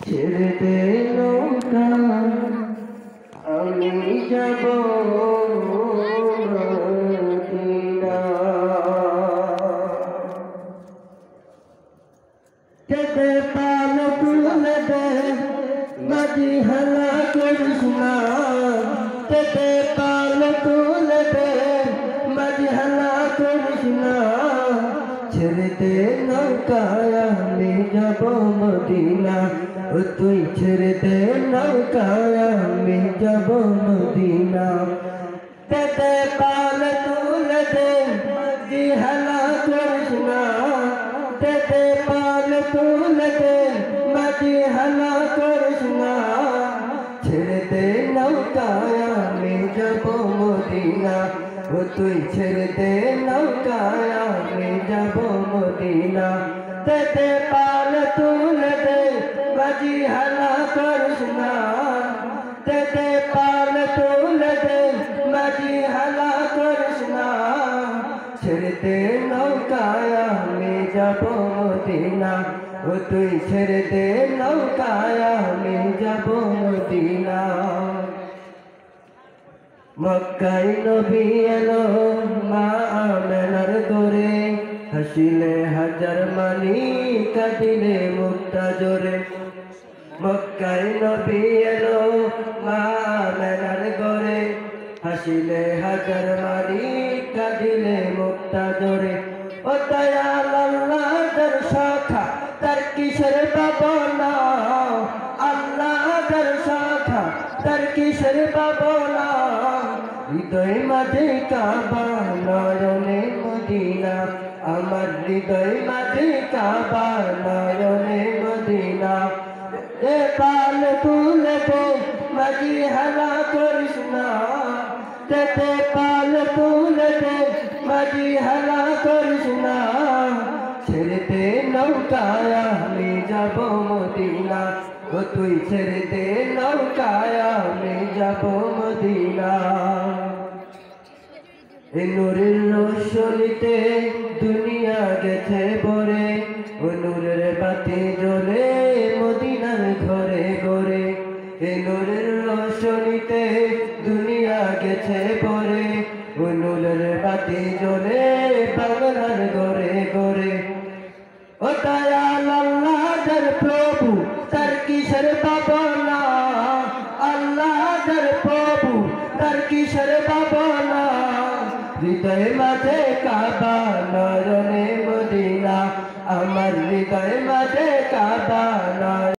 ছেড়ে দে নৌকা আমি যাব মদিনা। যেতে পাল তুলে দে মাঝি হালা করিস না, যেতে পাল তুলে দে মাঝি হালা করিস না। ছেড়ে দে নৌকায় আমি যাব মদিনা, ও তুই ছেড়ে দে নৌকায় আমি যাব মদিনা। যেতে পাল তুলে দে মাঝি হালা করিস না, যেতে পাল তুলে দে মাঝি হালা করিস না। ছেড়ে দে নৌকায় আমি যাব মদিনা, ও তুই ছেড়ে দে নৌকায় আমি যাব মদিনা। যেতে পাল তুলে দে মাঝি হালা করিস না, যেতে পাল তুলে দে মাঝি হালা করিস না। ছেড়ে দে নৌকায় আমি যাব মদিনা, ও তুই ছেড়ে দে নৌকায় আমি যাব মদিনা। মক্কায় নবী এলো মা আমেনার দরে, হাসিলে হাজার মানি কাঁদিলে মুক্তা জোরে। মক্কায় নবী এলো মা আমেনার ঘরে, হাসিলে হাজার মানি কাঁদিলে মুক্তা জোরে। ও দয়াল আল্লাহ যার শাখা তার কিসের পাবনা, আল্লাহ যার শাখা তার কিসের পাবনা। হৃদয় মাঝে কাবা নয়নে মদিনা, আমার হৃদয় মাঝে কাবা নয়নে মদিনা। এ পাল তুলে দে মাঝি হালা করিস না, যেতে পাল তুলে দে মাঝি হালা করিস না। ছেড়ে দে নৌকায় আমি যাব মদিনা, ও তুই ছেড়ে দে নৌকায় আমি যাব মদিনা। এ নূরের রোশনীতে দুনিয়া গেছে ভরে, ও নূরের বাতি জ্বলে মদিনার ঘরে ঘরে। এ নূরের রোশনীতে দুনিয়া গেছে ভরে, ও নূরের বাতি জ্বলে বাংলার ঘরে ঘরে। ও দয়াল আল্লাহ যার প্রভু তার কিসের পাবনা, আল্লাহ যার প্রভু তার কিসের পাবনা। হৃদয় মাঝে কাবা নয়নে মদিনা, আমার হৃদয় মাঝে কাবা